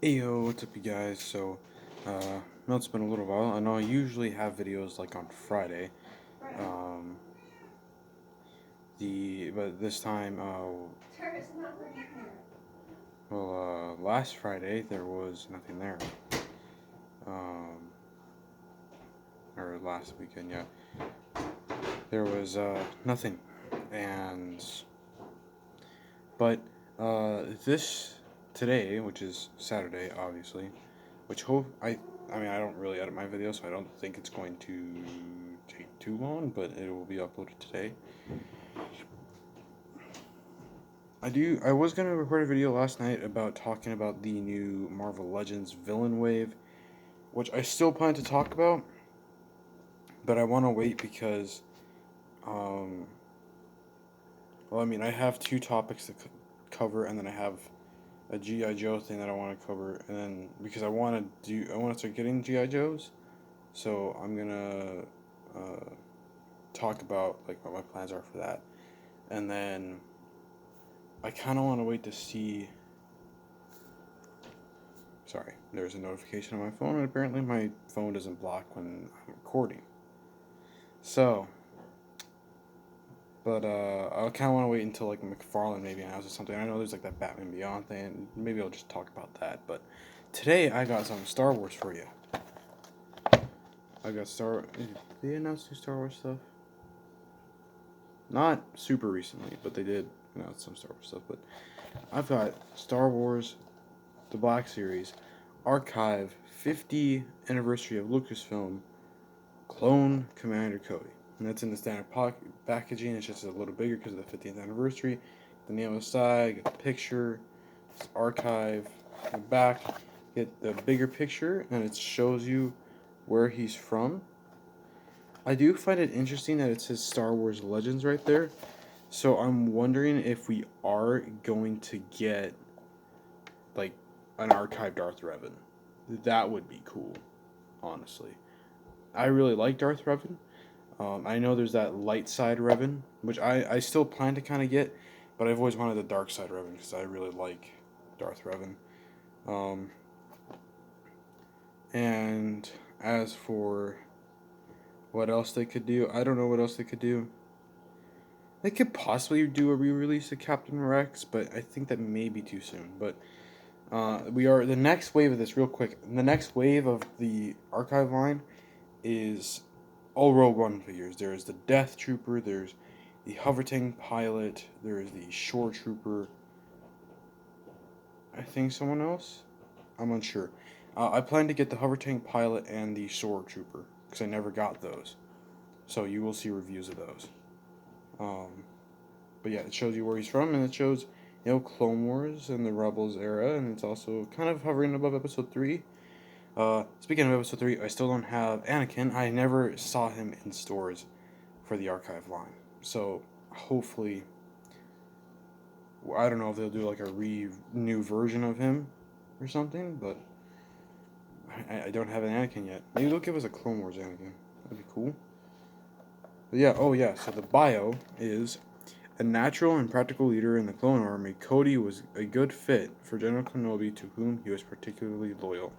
Ayo, what's up you guys? So, no, it's been a little while. I know I usually have videos like on Friday. Um, but this time, last Friday there was nothing there. Um, or last weekend, yeah. There was, nothing. And, but, this, today, which is Saturday, obviously, I mean, I don't really edit my videos, so I don't think it's going to take too long, but it will be uploaded today. I was gonna record a video last night about talking about the new Marvel Legends villain wave, which I still plan to talk about, but I want to wait because, um, well, I mean, I have two topics to cover, and then I have a GI Joe thing that I want to cover, and then because I want to start getting GI Joes, so I'm gonna talk about like what my plans are for that, and then I kind of want to wait to see. Sorry, there's a notification on my phone, and apparently my phone doesn't block when I'm recording. So, but I kind of want to wait until like McFarlane maybe announces something. I know there's like that Batman Beyond thing, and maybe I'll just talk about that. But today I got some Star Wars for you. I got Did they announce new Star Wars stuff? Not super recently, but they did announce some Star Wars stuff. But I've got Star Wars, the Black Series, Archive, 50 anniversary of Lucasfilm, Clone Commander Cody. And that's in the standard packaging. It's just a little bigger because of the 50th anniversary. The name on the side, get the picture, it's Archive. The back, get the bigger picture, and it shows you where he's from. I do find it interesting that it says Star Wars Legends right there. So I'm wondering if we are going to get like an archived Darth Revan. That would be cool, honestly. I really like Darth Revan. I know there's that light side Revan, which I still plan to kind of get, but I've always wanted the dark side Revan because I really like Darth Revan. And as for what else they could do, I don't know what else they could do. They could possibly do a re-release of Captain Rex, but I think that may be too soon. But we are the next wave of this real quick. The next wave of the archive line is all Rogue One figures. There's the Death Trooper. There's the Hover Tank Pilot. There's the Shore Trooper. I think someone else. I'm unsure. I plan to get the Hover Tank Pilot and the Shore Trooper because I never got those. So you will see reviews of those. But yeah, it shows you where he's from, and it shows, Clone Wars and the Rebels era, and it's also kind of hovering above Episode 3. Speaking of Episode 3, I still don't have Anakin. I never saw him in stores for the archive line. So, hopefully, I don't know if they'll do like a new version of him or something, but I don't have an Anakin yet. Maybe they'll give us a Clone Wars Anakin. That'd be cool. But yeah, oh yeah, so the bio is a natural and practical leader in the clone army. Cody was a good fit for General Kenobi, to whom he was particularly loyal.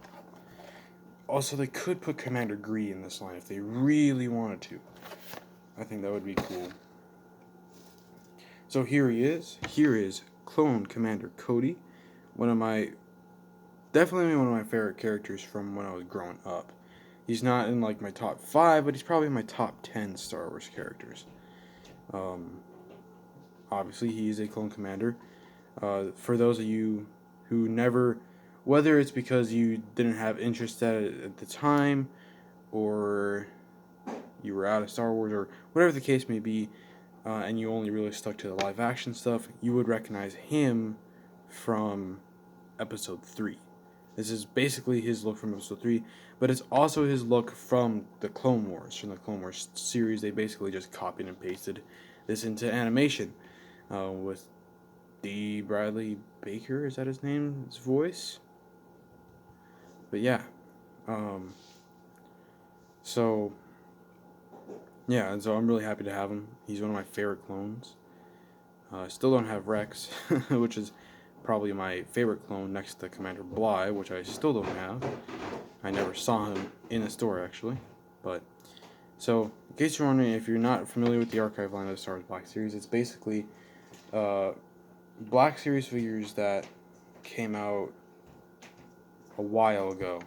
Also, they could put Commander Gree in this line if they really wanted to. I think that would be cool. So here he is. Here is Clone Commander Cody. Definitely one of my favorite characters from when I was growing up. He's not in like my top 5, but he's probably in my top 10 Star Wars characters. Obviously, he is a clone commander. For those of you who never, whether it's because you didn't have interest at the time, or you were out of Star Wars, or whatever the case may be, and you only really stuck to the live action stuff, you would recognize him from Episode 3. This is basically his look from Episode 3, but it's also his look from the Clone Wars. From the Clone Wars series, they basically just copied and pasted this into animation with D. Bradley Baker, is that his name? His voice? But yeah. So, yeah, and so I'm really happy to have him. He's one of my favorite clones. I still don't have Rex, which is probably my favorite clone next to Commander Bly, which I still don't have. I never saw him in the store, actually. But, so, in case you're wondering, if you're not familiar with the archive line of the Star Wars Black Series, it's basically Black Series figures that came out a while ago.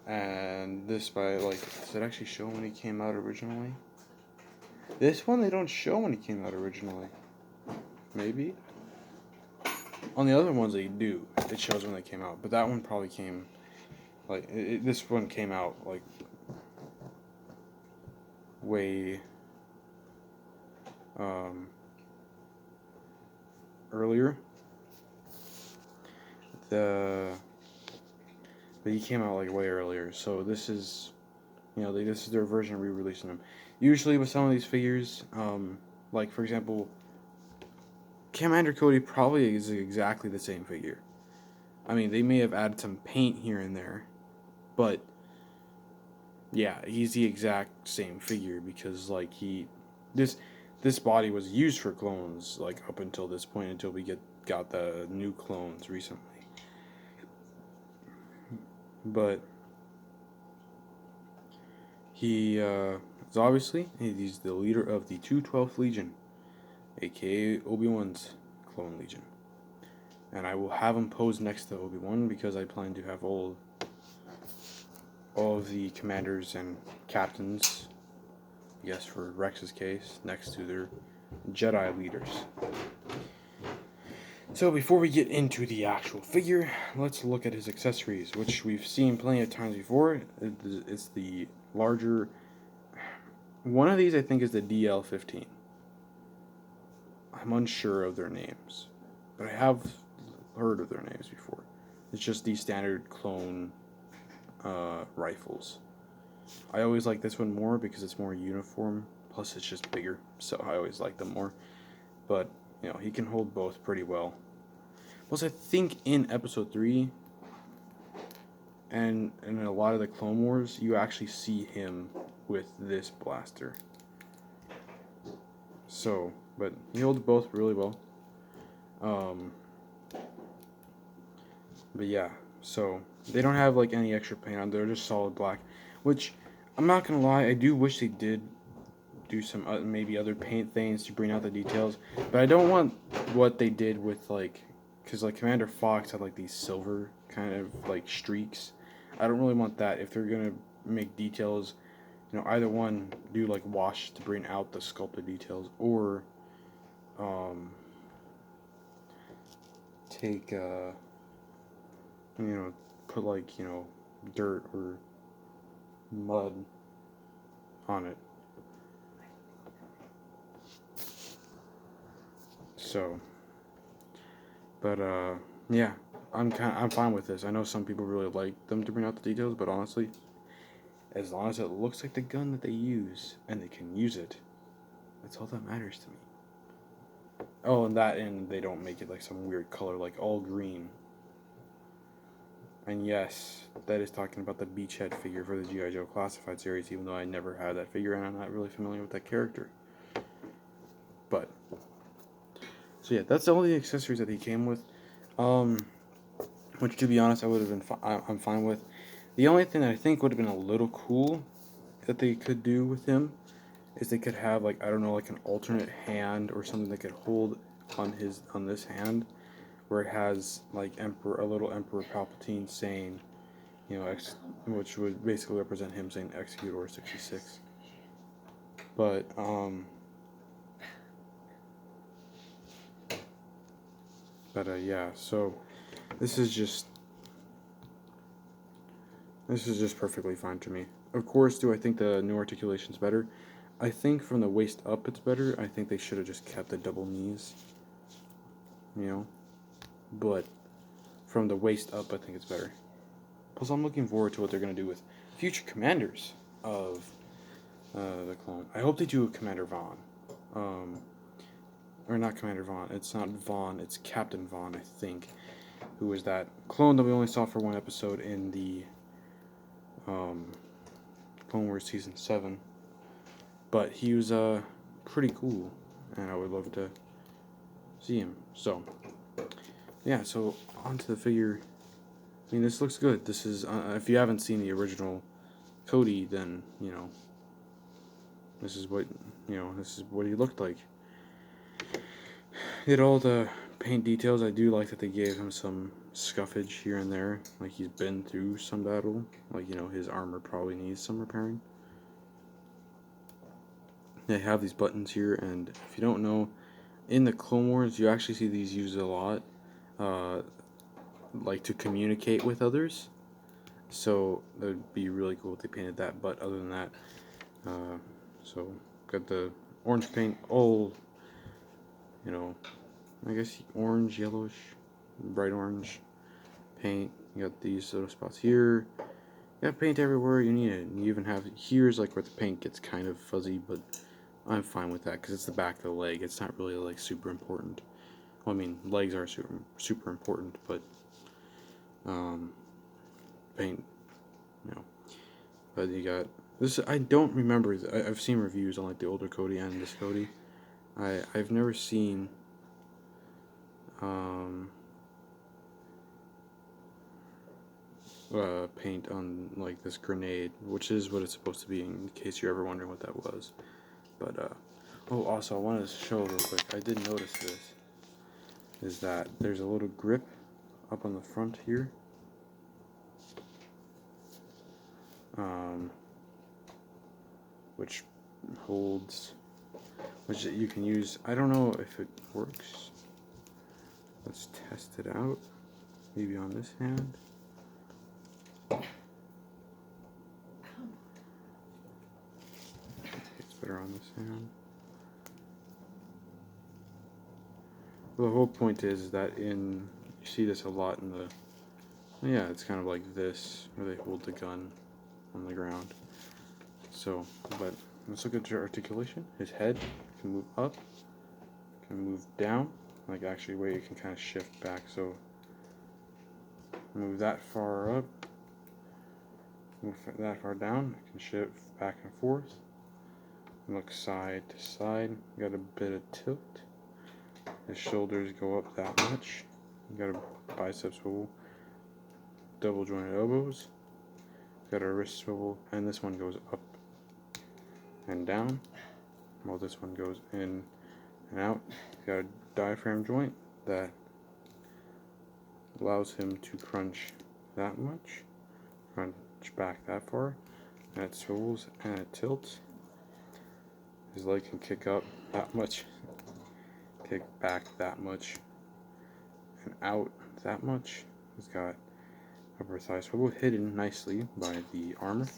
And this by, like, does it actually show when he came out originally? This one, they don't show when he came out originally. Maybe? On the other ones, they do. It shows when they came out. But that one probably came, like, this one came out, like, way, earlier. But he came out, like, way earlier. So this is, this is their version of re-releasing them. Usually with some of these figures, like, for example, Commander Cody probably is exactly the same figure. I mean, they may have added some paint here and there, but yeah, he's the exact same figure because, like, this body was used for clones, like, up until this point, until we got the new clones recently. But he is obviously he's the leader of the 212th Legion, aka Obi-Wan's clone legion. And I will have him pose next to Obi-Wan because I plan to have all of the commanders and captains, I guess for Rex's case, next to their Jedi leaders. So before we get into the actual figure, let's look at his accessories, which we've seen plenty of times before. It's the larger... One of these I think is the DL-15. I'm unsure of their names, but I have heard of their names before. It's just the standard clone rifles. I always like this one more because it's more uniform, plus it's just bigger, so I always like them more. But, he can hold both pretty well. Plus, I think in Episode 3 and in a lot of the Clone Wars, you actually see him with this blaster. So, but he holds both really well. But yeah, so they don't have like any extra paint on. They're just solid black, which I'm not gonna lie, I do wish they did do some maybe other paint things to bring out the details. But I don't want what they did with because like Commander Fox had like these silver kind of like streaks. I don't really want that. If they're gonna make details, either one, do like wash to bring out the sculpted details, or take put like dirt or mud on it. So, but yeah, I'm fine with this. I know some people really like them to bring out the details, but honestly, as long as it looks like the gun that they use and they can use it, that's all that matters to me. Oh, and they don't make it like some weird color like all green. And yes, that is talking about the Beachhead figure for the G.I. Joe Classified series, even though I never had that figure and I'm not really familiar with that character. But so yeah, that's all the accessories that he came with. Which, to be honest, I would have been I'm fine with. The only thing that I think would have been a little cool that they could do with him is they could have like, I don't know, like an alternate hand or something they could hold on this hand, where it has like a little Emperor Palpatine saying, which would basically represent him saying execute Order 66. But yeah, so this is just perfectly fine to me. Of course, do I think the new articulation's better? I think from the waist up it's better. I think they should have just kept the double knees. But from the waist up, I think it's better. Plus, I'm looking forward to what they're going to do with future commanders of the clone. I hope they do a Commander Vaughn. Or not Commander Vaughn. It's not Vaughn. It's Captain Vaughn, I think. Who was that clone that we only saw for one episode in the Clone Wars Season 7. But he was pretty cool. And I would love to see him. So, yeah, so onto the figure. I mean, this looks good. This is, if you haven't seen the original Cody, then, you know, this is what, this is what he looked like. He had all the paint details. I do like that they gave him some scuffage here and there, like he's been through some battle. Like, his armor probably needs some repairing. They have these buttons here, and if you don't know, in the Clone Wars, you actually see these used a lot, like to communicate with others. So that would be really cool if they painted that. But other than that, so got the orange paint, all, I guess orange, yellowish, bright orange paint. You got these little spots here. You got paint everywhere you need it. And you even have, here's like where the paint gets kind of fuzzy, but I'm fine with that because it's the back of the leg. It's not really like super important. Well, I mean, legs are super important, but paint, But you got this. I don't remember. I've seen reviews on like the older Cody and this Cody. I've never seen paint on like this grenade, which is what it's supposed to be. In case you're ever wondering what that was, but oh, also I wanted to show real quick. I did notice this. Is that there's a little grip up on the front here. Which holds, which you can use. I don't know if it works. Let's test it out. Maybe on this hand. It's better on this hand. Well, the whole point is that you see this a lot in the, yeah, it's kind of like this, where they hold the gun on the ground. So, but let's look at your articulation. His head can move up, can move down, like actually where you can kind of shift back. So, move that far up, move that far down, I can shift back and forth, look side to side, got a bit of tilt. His shoulders go up that much. You got a bicep swivel, double jointed elbows, got a wrist swivel, and this one goes up and down, while this one goes in and out. He's got a diaphragm joint that allows him to crunch that much, crunch back that far, and it swivels and it tilts. His leg can kick up that much, kick back that much, and out that much. He's got upper thigh swivel hidden nicely by the armor.